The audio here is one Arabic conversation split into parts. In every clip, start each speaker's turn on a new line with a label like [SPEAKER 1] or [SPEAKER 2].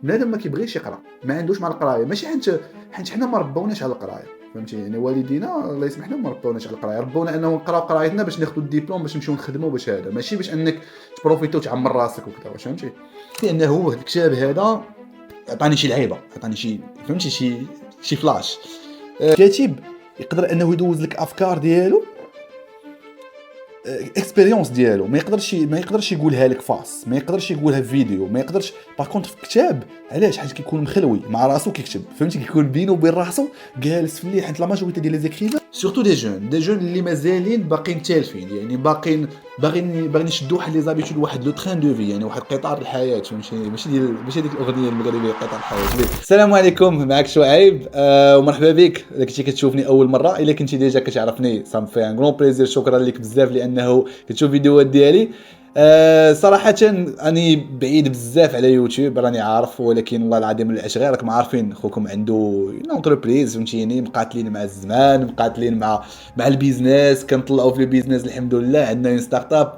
[SPEAKER 1] بنادم ما كيبغيش يقرا، ما عندوش مع القرايه، ماشي حيت حنا ما ربوناش على القرايه، فهمتي؟ يعني والدينا الله يسمح لهم ما ربوناش على القرايه، ربونا انه نقراو قرايتنا باش ناخذوا الدبلوم باش نمشيو نخدموا باش هذا، ماشي باش انك تبروفيتي وتعمر راسك وكذا، واش فهمتي؟ لانه هو الكتاب هذا عطاني شي لعيبه، عطاني شي، فهمتي؟ شي فلاش. كاتب يقدر انه يدوز لك افكار ديالو، اكسبيريونس ديالو، ما يقدرش يقولها لك فاس، ما يقدرش يقولها في فيديو، ما يقدرش. باغ كونطخ في كتاب، علاش؟ حيت كيكون مخلوي مع راسو كيكتب، فهمتي؟ كيكون بينه وبين راسو جالس في الليل. حيت لا ماجوريتي ديال لي زيكريفان سورتو دي جون اللي مازالين باقيين تالفين، يعني باغيين يشدوا واحد لي زابيتود، واحد لو ترين دو في، يعني واحد قطار الحياه، فهمتي؟ ماشي ديك الاغنيه المغربيه قطار الحياه. السلام عليكم، معك شعيب. ومرحبا بك اذا كنتي كتشوفني اول مره. الا كنتي ديجا كتعرفني صام في ان غرون بليزير، شكرا لك بزاف لانه كتشوف فيديوهات ديالي. صراحة أني بعيد بزاف على يوتيوب، راني عارف، ولكن والله العظيم الأشغال راكم عارفين، خوكم عنده اون انتربريز، فهمتيني؟ مقاتلين مع الزمان، مقاتلين مع البيزنس، كنطلعوا في البيزنس الحمد لله، عندنا اون ستارت اب.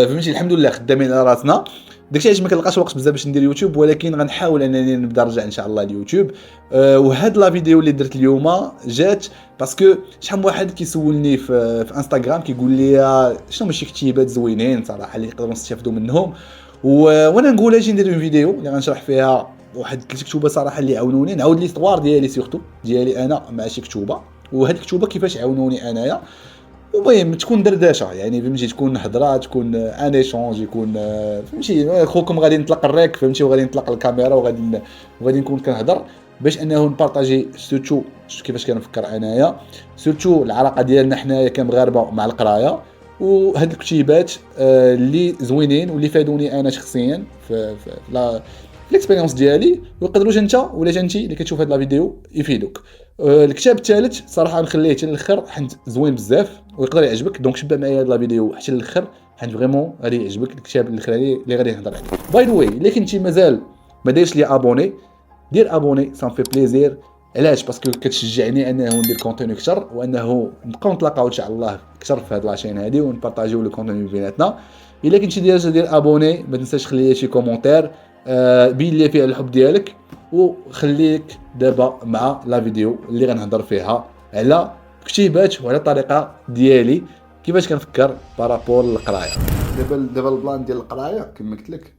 [SPEAKER 1] فهمتي؟ الحمد لله خدامين على راسنا. داكشي علاش ما كنلقاش وقت بزاف باش ندير يوتيوب، ولكن غنحاول انني نبدا نرجع ان شاء الله اليوتيوب. وهاد لا فيديو اللي درت اليوم جات باسكو شحال من واحد كيسولني في انستغرام كيقول لي شنو ماشي كتيبات زوينين صراحه اللي نقدروا نستافدوا منهم. وانا نقول اجي ندير اون فيديو اللي غنشرح فيها واحد 3 كتوبه صراحه اللي عاونوني، نعاود ليستوار ديالي سورتو ديالي انا مع شي كتوبه، وهاد الكتوبه كيفاش عاونوني انايا. ومهم تكون دردشه، يعني فهمتي؟ تكون هضره، تكون ان ايشونج، يكون فهمتي؟ خوكم غادي نطلق الريك، فهمتي؟ وغادي نطلق الكاميرا وغادي نكون كنهضر باش انه نبارطاجي سورتو كيفاش كنفكر انايا، سورتو العلاقه ديالنا حنايا كمغاربه مع القرايه. وهاد الكتيبات اللي زوينين واللي فادوني انا شخصيا في الاكسبيريونس ديالي، ويقدروش انت ولا انتي اللي كتشوف هاد لا فيديو يفيدوك. الكتاب الثالث صراحه نخليه حتى للاخر حيت زوين بزاف ويقدر يعجبك، دونك شبع معايا هاد لا فيديو حتى للاخر حيت فريمون غادي يعجبك الكتاب الاخراني اللي غادي نهضر عليه. باي ذا واي، الا كنتي مازال ما دايرش لي ابوني، دير ابوني، سان في بليزير. علاش؟ باسكو كتشجعني انه ندير كونتوني اكثر، وانه نبقاو نتلاقاو ان شاء الله اكثر في هاد لاشين هادي ونبارطاجيو لو كونتوني بيناتنا. الا كنتي دير ابوني، ما تنساش خلي لي شي كومونتير بين لي فيها الحب ديالك، وخليك دابا مع لا فيديو اللي غنهضر فيها على كتيبات وعلى الطريقه ديالي كيفاش كنفكر بارابور للقرايه. دابا البلان ديال القرايه كما قلت لك،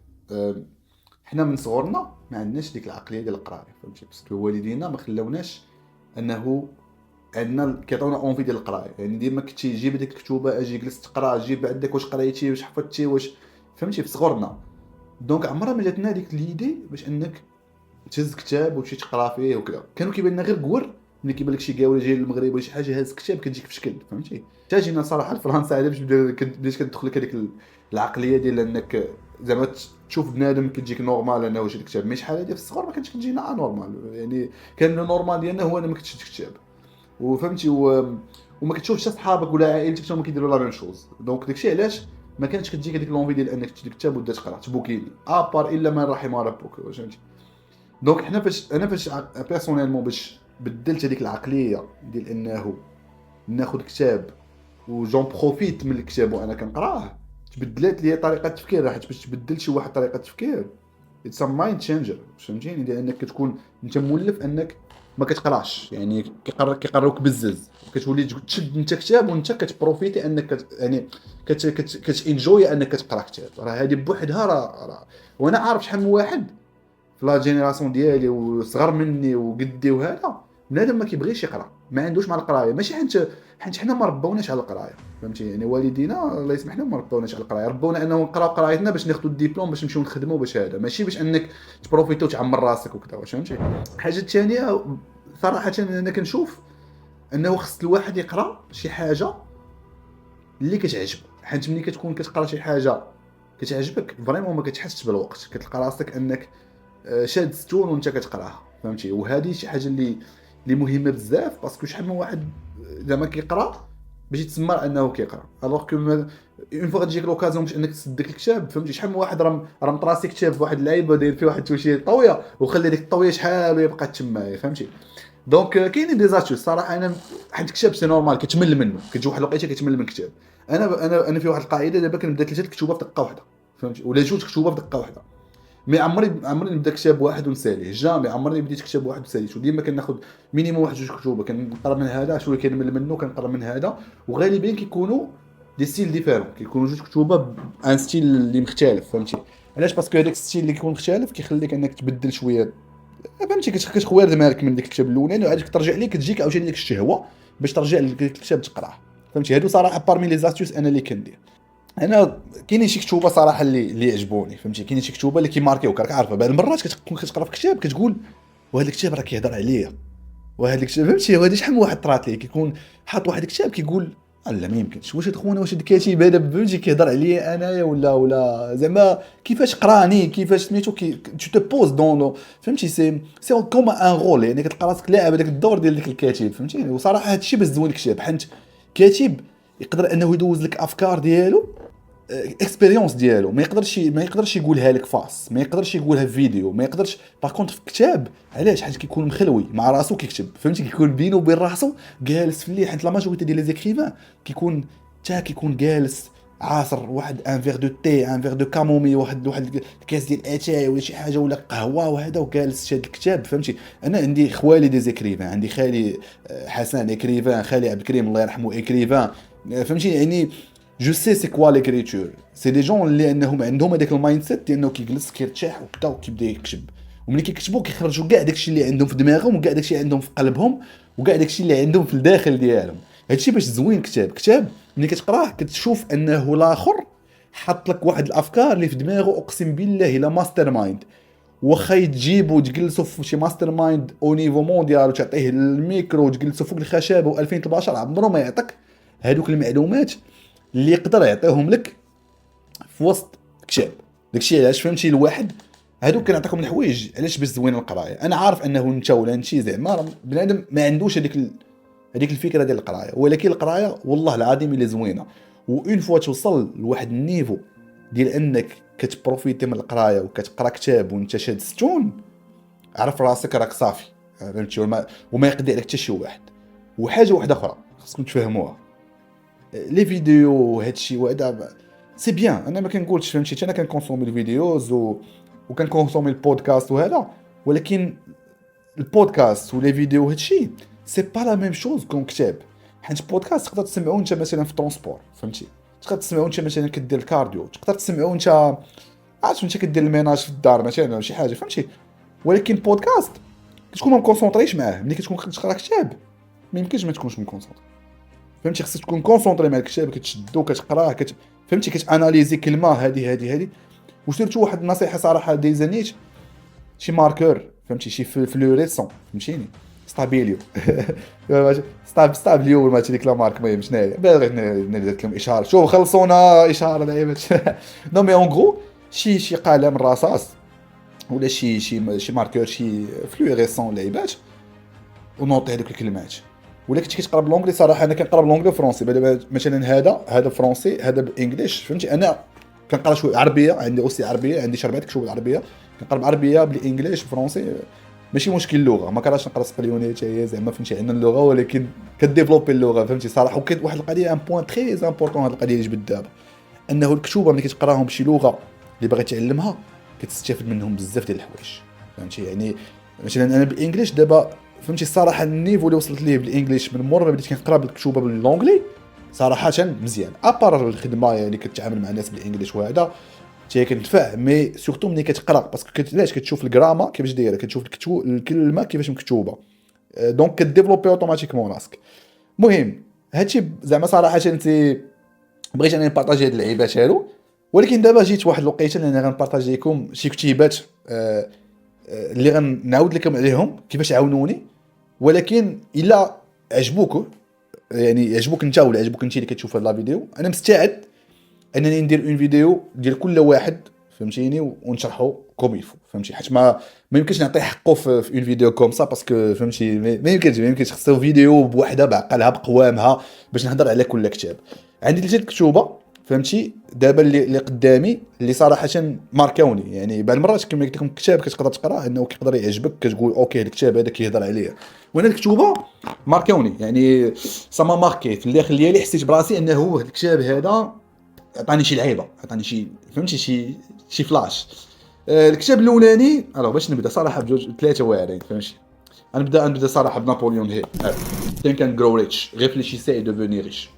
[SPEAKER 1] حنا من صغرنا ما عندناش ديك العقليه ديال القرايه، فهمتي؟ باسكو والدينا ما خلاوناش انه عندنا كيعطيونا اونفي ديال القرايه، يعني ديما كنتي جيب ديك الكتوبه اجي جلس تقرا، جيب عندك واش قريتي واش حفظتي واش، فهمتي؟ في صغرنا دونك عمرها ما جاتنا ديك ليدي باش انك تهز كتاب وتمشي تقرا فيه وكذا. كانوا كيبان لنا غير قور ملي كيبان لك شي قاوله جاي للمغرب ولا شي حاجه هاز كتاب كتجيك في شكل، فهمتي؟ حتى جينا صراحه لفرنسا هذا باش بديت كتدخل لك هذيك العقليه ديال انك زعما تشوف بنادم كتجيك نورمال انه واش الكتاب، ماشي شحال هذه في الصغر ما كانتش كتجينا نورمال، يعني كان لو نورمال ديالنا هو انا ما كنتش كتاب، وفهمتي؟ وما كتشوفش صحابك ولا عائلتك حتى هما كيديروا لا ميم شوز. دونك داكشي علاش ما كانتش كتجيك هذيك لونفي ديال انك تشد الكتاب وتبدا تقرا تبوكيلي ابار الا من رحم ربك، فهمتي؟ دونك حنا فاش بيرسونيلمون باش بدلت هذيك العقليه ديال انه ناخذ كتاب وجون بروفيت من الكتاب وانا كنقراه، تبدلات لي طريقه التفكير. حيت باش تبدل شي واحد طريقه التفكير اتس مايند تشينجر، فهمتيني؟ ديال انك كتكون انت مولف انك ما كتقراش، يعني كيقراوك بزز، كتولي تشد انت كتاب وانت كتبروفيتي انك يعني كتنجوي انك كتقرا كتاب. راه هذه بوحدها راه وانا عارف شحال من واحد في لا جينيراسيون ديالي وصغر مني وقدي وهذا بنادم ما كيبغيش يقرا، ما عندوش مع القرايه، ماشي حيت حنا ما ربوناش على القرايه، فهمتي؟ يعني والدينا الله يسمح لهم ما ربوناش على القرايه، ربونا انه نقراو قرايتنا باش ناخذوا الدبلوم باش نمشيو نخدموا باش هذا، ماشي باش انك تبروفيتو وتعمر راسك وكذا، واش فهمتي؟ الحاجه الثانيه صراحه انا كنشوف انه خص الواحد يقرا شي حاجه اللي كتعجبو، حيت ملي كتكون كتقرا شي حاجه كتعجبك فريمون ما كتحسش بالوقت، كتلقى راسك انك شاد ستون وانت كتقراها، فهمتي؟ وهذه شي حاجه اللي مهمه بزاف، باسكو شحال من واحد زعما كيقرا باش يتسمى انه كيقرا، الوغ كو اون فوا غتجيك لوكازيون باش انك تسد داك الكتاب، فهمتي؟ شحال من واحد راه مطراسي كتاب في واحد اللعيبه داير فيه واحد توشي طويه وخلي ديك الطويه شحال ويبقى تما، فهمتي؟ دونك كاينين دي زاتوس صراحه. انا حيت الكتاب سي نورمال كتمل منه، كتجي واحد الوقيته كتمل من الكتاب. انا في واحد القاعده دابا كنبدا 3 كتوبه في دقه واحده، فهمتي؟ ولا 2 كتوبه في دقه واحده. مي عمرني نبدا كتاب واحد ونساليه، جامي عمرني بديت كتاب واحد وساليته، وديما كناخذ مينيموم واحد جوج كتب، كنقرا من هذا شويه كنمل منه كنقرا من هذا، وغالبا كيكونوا دي ستيل ديفيرون، كيكونوا جوج كتوبه بان ستيل اللي مختلف فهمتي. علاش؟ باسكو هذاك الستيل اللي كيكون مختلف كيخليك انك تبدل شويه فهمتي، كتخوير دماغك من ديك الكتاب الاولاني وعاد ترجع ليه كتجيك عاوتاني ديك الشهوه باش ترجع للكتاب تقراه فهمتي. هادو صراحه بارمي لي زاستيوس انا اللي كندير. انا كاينين شي كتوبه صراحه اللي يعجبوني فهمتي، كاينين شي كتوبه اللي كيماركيوك، راك عارفه بعض المرات كتكون كتقرا في كتاب كتقول وهذا الكتاب راه كيهضر عليا، وهذا الكتاب فهمتي، وهذا شحال من واحد طرات ليه كيكون حاط واحد الكتاب كيقول لا ما يمكنش، واش هاد خونا واش هاد الكاتب هذا فهمتي كيهضر عليا انايا ولا زعما كيفاش قراني كيفاش سميتو تو تو بوز دون فهمتي. سي كوم ان رول، يعني كتلقى راسك لاعب هذاك الدور ديال ديك الكاتب فهمتي. وصراحه هادشي باش زوين الكتاب، حيت كاتب يقدر انه يدوز لك افكار ديالو اكسبيريونس ديالو، ما يقدرش يقولها لك فاس، ما يقدرش يقولها في فيديو، ما يقدرش. باغ كونطخ في كتاب علاش؟ حيت كيكون مخلوي مع راسو كيكتب فهمتي، كيكون بينه وبين راسو جالس في الليل. حيت لا ماجوريتي ديال لي زيكريفان كيكون جالس عاصر واحد ان فيغ دو تي، ان فيغ دو كامومي، واحد الكاس ديال اتاي ولا شي حاجه ولا قهوه وهذا، وجالس شاد الكتاب فهمتي. انا عندي خوالي دي زيكريفان، عندي خالي حسن اكريفان، خالي عبد الكريم الله يرحمه اكريفان فهمتي. يعني جو سي سي كوا ليكريتور، سي دي جون اللي انهم عندهم هذاك المايند سيت ديال انه كيجلس كيرتاح وكذا وكيبدا يكتب، وملي كيكتبوا كيخرجوا كاع داكشي اللي عندهم في دماغهم وكاع داكشي اللي عندهم في قلبهم وكاع داكشي اللي عندهم في الداخل ديالهم. هادشي باش زوين كتاب ملي كتقراه كتشوف انه الاخر حط لك واحد الافكار اللي في دماغه، اقسم بالله الا ماستر مايند. واخا تجيبو وتجلسوا في شي ماستر مايند او نيفو مونديال وتعطيه الميكرو وتجلسوا فوق الخشب و2000 البشر، عمره ما يعطيك هادوك المعلومات اللي يقدر يعطيهم لك في وسط كتاب. داكشي علاش فهمتي الواحد هادوك كنعطيكم الحوايج علاش باش زوين القرايه. انا عارف انه انت ولا انت زعما بنادم ما عندوش هذيك الفكره ديال القرايه، ولكن القرايه والله العظيم اللي زوينه. وان فوا توصل لواحد النيفو ديال انك كتبروفيتي من القرايه وكتقرا كتاب وانت شاد ستون، عرف راسك راك صافي فهمتي، وما يقدر عليك حتى شي واحد. وحاجه واحده اخرى خصكم تفهموها، لي فيديو هادشي وهذا سي بيان، انا ما كنقولش فهمتي، انا كنكونسومي الفيديوز وكنكونسومي البودكاست وهذا، ولكن البودكاست ولي فيديو هادشي سي با لا ميم شوز كون كتاب. حيت البودكاست تقدر تسمعو انت مثلا في الترونسبور فهمتي، تقدر تسمعو انت مثلا كدير الكارديو، تقدر تسمعو انت عارف انت كدير الميناج في الدار مثلا ولا شي حاجه فهمتي. ولكن البودكاست كتكون ما مكونسونطريش معاه. ملي كتكون كتقرا كتاب ما يمكنش ما تكونش مكونسونطري فهمتي، خصك تكون كونسونطري مع الكتاب، كتشدو كتقراه فهمتي، كتاناليزي كلمه هذه وسيرتو واحد النصيحه صراحه ديزانيت شي ماركور فهمتي، شي فلوريسون فهمتيني، ستابيليو ستابليو ولا ديك لا مارك ما يمش نايا باغي ندير لكم اشاره، شوف خلصونا اشاره لعيبات نو مي اون غرو شي قلم رصاص ولا شي ماركور شي فلوريسون لعيبات ونوطي هذوك الكلمات. ولا كنتي كتقرا بالونجلي صراحه انا كنقرا بالونجلي وفرونسي، مثلا هذا فرونسي هذا بالانجليش فهمتي. انا كنقرا شويه عربيه، عندي اوسي عربيه، عندي شربات كتب العربيه، كنقرا بالعربيه بالانجليش فرونسي ماشي مشكل اللغه، ما كرهتش نقرا اسبانيوني حتى هي زعما فهمتي عندنا اللغه، ولكن كديفلوبي اللغه فهمتي صراحه. وكاين واحد القضيه ان بوين تري امبورطون هاد القضيه اللي جبت دابا، انه الكتوبه ملي كتقراهم بشي لغه اللي باغي تعلمها كتستافد منهم بزاف ديال الحوايج فهمتي. يعني مثلا انا بالانجليش دابا فهمتي الصراحه النيفو اللي وصلت ليه بالانجليش من مره ما بديت كنقرا بالكتوبه باللونجلي صراحه مزيان، ابار الخدمه يعني كتعامل مع الناس بالانجليش وهذا تي كنتفع. مي سورتو ملي كتقرا باسكو علاش كتشوف الجراما كيفاش دايره، كتشوف الكلمه كيفاش مكتوبه، دونك كديفلوبي اوتوماتيكمون راسك. المهم هادشي زعما صراحه انت بغيت انا نبارطاجي هاد اللعيبات هادو، ولكن دابا جيت واحد الوقيته اللي انا غنبارطاجي لكم شي كتيبات اللي غنعاود لكم عليهم كيفاش عاونوني. ولكن الا عجبوك يعني عجبوك انت ولا عجبوك انت اللي كتشوف هاد لا فيديو، انا مستعد انني ندير اون فيديو ديال كل واحد فهمتيني ونشرحو كوم يفو فهمتي. حيت ما يمكنش نعطي حقه في اون فيديو كوم سا باسكو فهمتي ما يمكنش خصو فيديو بوحده بعقلها بقوامها باش نهضر على كل كتاب. عندي 3 كتوبه فهمتي دابا اللي قدامي اللي صراحه ماركاوني. يعني بعض المرات كما قلت لكم كتاب كتقدر تقراه انه كيقدر يعجبك كتقول اوكي الكتاب هذا كيهضر عليا، وانا الكتوبه ماركاوني يعني سما ماركي في الداخل ديالي، حسيت براسي انه الكتاب هذا عطاني شي لعيبه، عطاني شي فهمتي شي فلاش. الكتاب الاولاني باش نبدا صراحه بجوج 3 واعرين فهمتي. نبدا صراحه بنابليون هيل Think and Grow Rich réfléchissez et devenez riche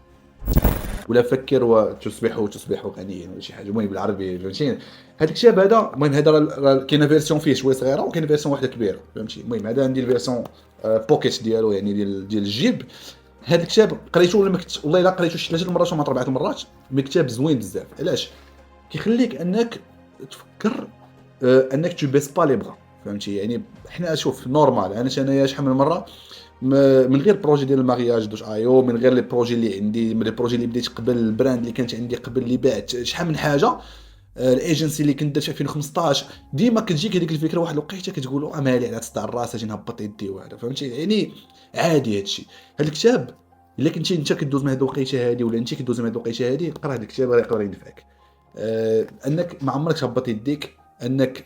[SPEAKER 1] ولا فكر وتصبح غنيا ولا شي حاجه المهم بالعربي فهمتي. هذا الكتاب هذا المهم هذا كاينه فيرسيون فيه شويه صغيره وكاينه فيرسيون واحده كبيره فهمتي. المهم هذا عندي الفيرسيون بوكيت ديالو يعني ديال الجيب. هذا الكتاب قريته ولا والله الا قريته شي 3 مرات ولا 4 مرات. مي كتاب زوين بزاف. علاش؟ كيخليك انك تفكر انك تو بيس با لي بغا فهمتي. يعني حنا شوف نورمال انايا شحال من مره من غير بروجي ديال المارياج دوش ايو من غير لي بروجي اللي عندي من لي بروجي اللي بديت قبل البراند اللي كانت عندي قبل اللي بعت شحال من حاجه الايجنسي اللي كنت درت في 2015 ديما كتجيك هذيك الفكره واحد الوقيته كتقولوا مالي على تصدع الراس اجي نهبط يدي وهذا فهمتي. يعني عادي هادشي. هذا الكتاب الا كنتي انت كدوز من هاد الوقيته هادي ولا انت كدوز من هاد الوقيته هادي قرا هذا الكتاب راه يقدر ينفعك. انك ما عمرك تهبط يديك انك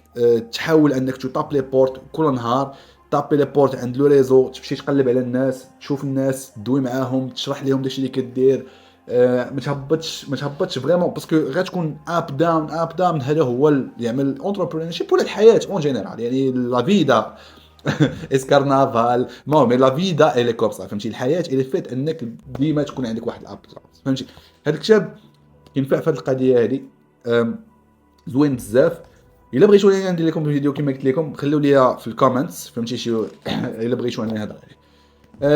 [SPEAKER 1] تحاول انك تطاب لي بورت كل نهار طابي لي بورت عند لو ريزو تمشي تقلب على الناس تشوف الناس تدوي معاهم تشرح لهم داكشي اللي كدير. ما تهبطش فريمون باسكو غتكون اب داون. هذا هو اللي يعمل انتربرينورشيب ولا الحياه اون جينيرال يعني لا فيدا اسكارنافال المهم لا فيدا اي كوب صافي فهمتي. الحياه اللي فات انك ديما تكون عندك واحد الاب فهمتي. هذا الكتاب ينفع في هذه القضيه هذه زوين بزاف. الا بغيتو انا ندير لكم فيديو كما قلت لكم خليو لي في الكومنتس فهمتي شي الا بغيتو انا نهضر عليه.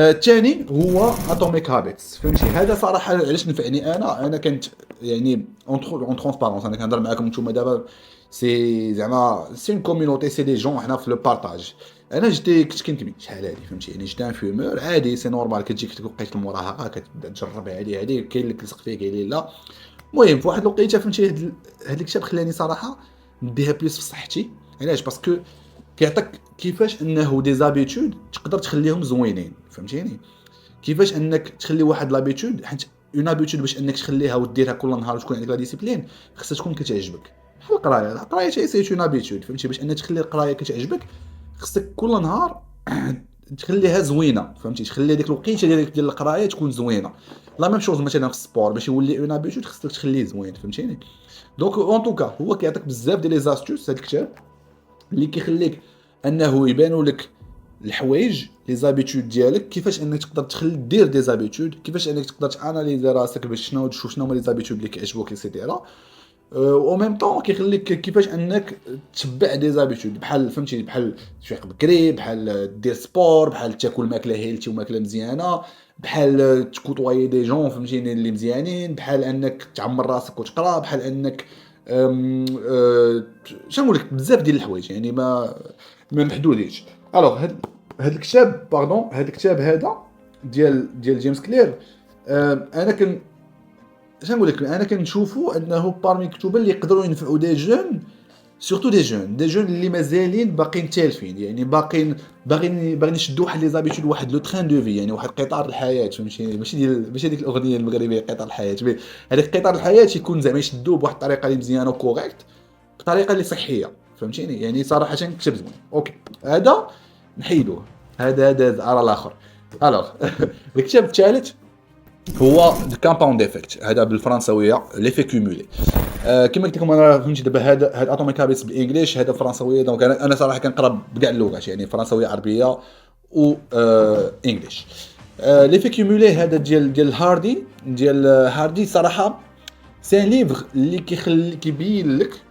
[SPEAKER 1] الثاني هو اتوميك هابيتس فهمتي. هذا صراحه علاش نفعني انا كنت يعني اون ترونسبارونس انا كنهضر معكم نتوما دابا سي زعما سي اون كوميونيتي سي دي جون حنا في لو بارطاج. انا كنت كنتمي شحال هادي فهمتي يعني جيت ان فيمور عادي سي نورمال كتجيك وقيت المراهقه كتبدا تجرب هادي كاين اللي كيلصق فيك كاين اللي لا. المهم في واحد الوقيته فهمتي هاد الكتاب خلاني صراحه نديها بليس في صحتي. علاش؟ باسكو كيعطيك كيفاش انه دي زابيتود تقدر تخليهم زوينين فهمتيني. كيفاش انك تخلي واحد لابيتود حيت اون ابيتود باش انك تخليها وديرها كل نهار وتكون عندك لا ديسيبلين خصها تكون كتعجبك. بحال القرايه سي اون ابيتود فهمتي. باش انك تخلي القرايه كتعجبك خصك كل نهار تخليها زوينه فهمتي. تخلي ديك الوقيته ديال القرايه تكون زوينه. لا ميم شوز مثلا في السبور باش يولي اون ابيتود خصك تخليه زوين فهمتيني. دونك اون توكا هو كيعطيك بزاف ديال لي زاستوس هذا الكتاب اللي كيخليك انه يبانوا لك الحوايج لي زابيتود ديالك كيفاش انك تقدر تخلي دير دي زابيتود كيفاش انك تقدر تاناليزي راسك باش تشوف شنو هما لي زابيتود اللي كيعجبوك ايتترا. او ميم طون كيخليك كيفاش انك تتبع دي زابيتود بحال فهمتي بحال تفيق بكري بحال دير سبور بحال تاكل ماكله هيلتي وماكله مزيانه بحال تكوطواي دي جون فهمتيني اللي مزيانين بحال انك تعمر راسك وتقرا بحال انك شنو نقول لك بزاف ديال الحوايج يعني ما محدودينش. الوغ هاد الكتاب هاد الكتاب هذا ديال جيمس كلير انا شنو نقول لك انا كنشوفو انه بارمي الكتب اللي يقدروا ينفعوا دي جون سورتو دي جون اللي مازالين باقيين تالفين يعني باغيين يشدوا واحد لي زابيتود واحد لو تران دو في يعني واحد قطار الحياه فهمتي. ماشي ديك الاغنيه المغربيه قطار الحياه هذاك قطار الحياه يكون زعما يشدوه بواحد الطريقه اللي مزيانه وكوريكت بطريقه اللي صحيه فهمتيني. يعني صراحه كتاب زوين. اوكي هذا نحيدوه هذا على الاخر. الوغ الكتاب الثالث هو كامباوند افكت هذا بالفرنساويه ليفي كومولي. كما قلت لكم انا فهمتي دابا هذا اتوميك هابيتس بالانجليش هذا فرنساويه دونك انا صراحه كنقرا بكاع اللغات يعني فرنساويه عربيه و انجليش. ليفي كومولي هذا ديال هاردي صراحه سي ان ليفر اللي كيبين لك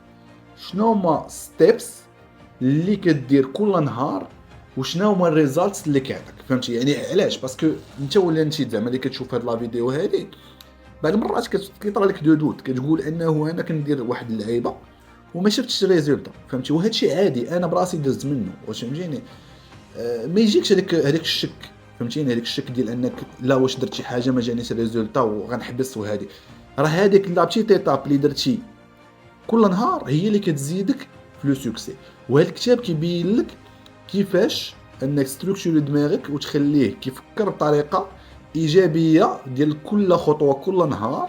[SPEAKER 1] شنو هما ستيبس اللي كدير كل نهار وشنو هما الريزالتس اللي كيعطيك فهمتي. يعني علاش؟ باسكو انت ولا انت زعما اللي كتشوف هاد لا فيديو هادي بعض المرات كيطرا لك دو دوت كتقول انه انا كندير واحد اللعيبه وما شفتش ريزولتا فهمتي. وهذا الشيء عادي انا براسي دزت منه واش فهمتيني. ما يجيكش هذاك الشك فهمتيني هذاك الشك ديال انك لا واش درت شي حاجه ما جانيش ريزولتا وغنحبس وهذه راه هذيك لا بتيت ايتاب اللي درتي كل نهار هي اللي كتزيدك في لو سوكسي. وهذا الكتاب كيبين لك كيفاش انك ستركتوري دماغك وتخليه كيفكر بطريقه ايجابيه ديال كل خطوه كل نهار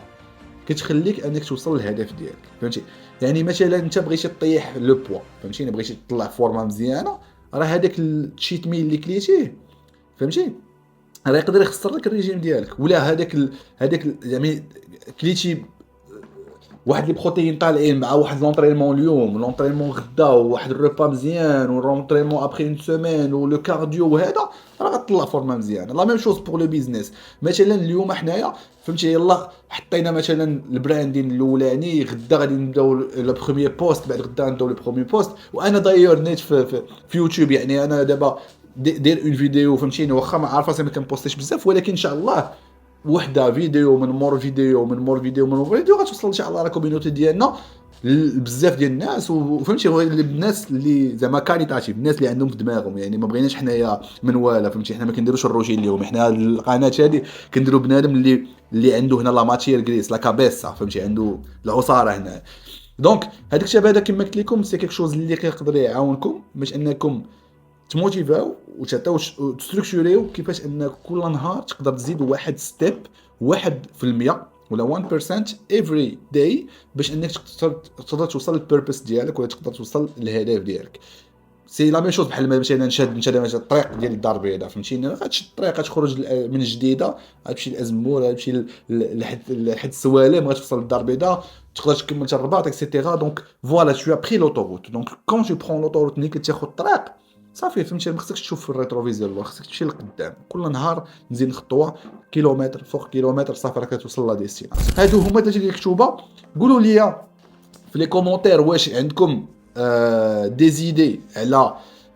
[SPEAKER 1] كتخليك انك توصل للهدف ديالك فهمتي. يعني مثلا انت بغيتي تطيح لو بوا فهمتيني بغيتي تطلع فورما مزيانه راه هذاك التشيت ميل اللي كليتيه فهمتي راه يقدر يخسر لك الريجيم ديالك ولا هذاك يعني كليتي واحد لي بروتين طالعين مع واحد لونطرينمون اليوم لونطرينمون غدا وواحد الريبا مزيان ولونطرينمون ابخي اون سيمين ولو كارديو وهذا راه غطلع فورما مزيان. لا ميم شوز بور لو بيزنس. مثلا اليوم حنايا فهمتي يلاه حطينا مثلا البراندين الاولاني غدا غادي نبداو لو بروميير بوست بعد غدا نبداو لو بروميير بوست. وانا دايور نيت في يوتيوب يعني انا دابا دير اون فيديو فهمتيني واخا ما عارفه ما كنبوستيش بزاف ولكن ان شاء الله وحده فيديو من مور فيديو من مور فيديو من مور فيديو غتوصل ان شاء الله لا كوميونيتي ديالنا بزاف ديال الناس. وفهمتي هو الناس اللي زعما كاليتاتيف الناس اللي عندهم في دماغهم يعني ما بغيناش حنايا من ولا فهمتي حنا ما كنديروش الروجين اليوم حنا القناه هذه كنديروا بنادم اللي عنده هنا لا ماتير غريس لا كابيسا فهمتي عنده العصاره هنا. دونك هذاك الشيء هذا كما قلت لكم سي كيك شوز اللي كيقدر يعاونكم باش انكم تموتيفاو وتعطيو تستركتوريو كيفاش ان كل نهار تقدر تزيد واحد ستيب 1% ولا 1% every day باش انك تقدر توصل للبيربس ديالك ولا تقدر توصل للهدف ديالك. سي لا ميم شوز بحال مثلا نشد الطريق ديال الدار البيضاء فهمتيني غتشد الطريق غتخرج من جديده غتمشي لازمور غتمشي لحد السوالم غتوصل للدار البيضاء تقدر تكمل حتى الرباط اكسيتيرا. دونك فوالا تو بري لوطوروت. دونك كون تو برون لوطوروت ملي كتاخذ الطريق صافي فهمتي ما خصكش تشوف في الريتروفيزور خصك تمشي لقدام كل نهار نزيد خطوه كيلومتر فوق كيلومتر صافي راك توصل لا ديستيناسيون. هادو هما التجارب المكتوبه. قولوا لي في لي كومونتير واش عندكم دي زيدي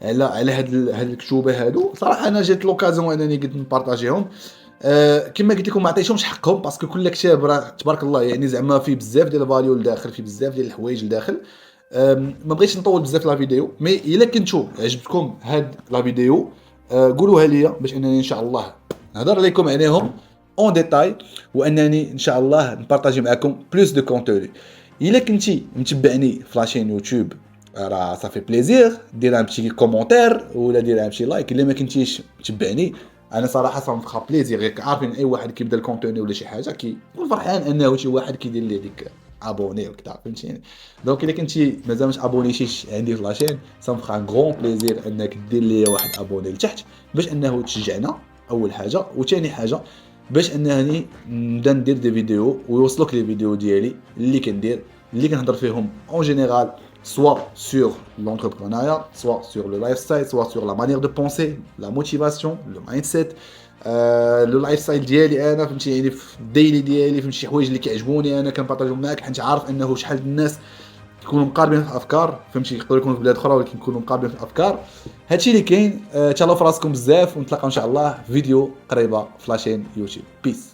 [SPEAKER 1] على هاد الكتوبه هادو. صراحه انا جات لوكازيون انني قلت نبارطاجيهم كما قلت لكم ما عطيتهمش حقهم باسكو كل كتاب راه تبارك الله يعني زعما فيه بزاف ديال الفاليو لداخل فيه بزاف ديال الحوايج لداخل. ما بغيتش نطول بزاف لا فيديو مي الا كنتو عجبتكم هاد لا فيديو قولوها ليا باش انني ان شاء الله نهضر عليكم عليهم اون ديتاي وانني ان شاء الله نبارطاجي معكم بلوس دو كونتوني. الا كنتي متبعني في لاشين يوتيوب راه صافي بليزير دير ان بتي كومونتير ولا دير ان بتي لايك. الا ما كنتيش متبعني انا صراحه صافي بليزير عارفين اي واحد كيبدا الكونتوني ولا شي حاجه كيكون فرحان انه شي واحد كيدير ليه ديك ابوني وكذا فهمتيني. دونك الا كنتي مازال مش ابونيتيش عندي في لاشين صافي ان غرون بليزير انك دير لي واحد ابوني لتحت باش انه تشجعنا اول حاجه. وثاني حاجه باش انني نبدا ندير دي فيديو ويوصلوك لي فيديو ديالي اللي كندير اللي كنهضر فيهم اون جينيرال soit sur l'entrepreneuriat, soit sur le lifestyle, soit sur la manière de penser, la motivation, le mindset, لو لايف ستايل ديالي انا فهمتي يعني في الديلي ديالي فهمتي شي حوايج اللي كيعجبوني انا كنبارطاجيهم معاك حيت عارف انه شحال الناس يكونوا مقاربين في الافكار فهمتي يقدروا يكونوا في بلاد اخرى ولكن يكونوا مقاربين في الافكار. هادشي اللي كاين. تهلاو في راسكم بزاف ونتلاقاو ان شاء الله في فيديو قريبه في لاشين يوتيوب. بيس.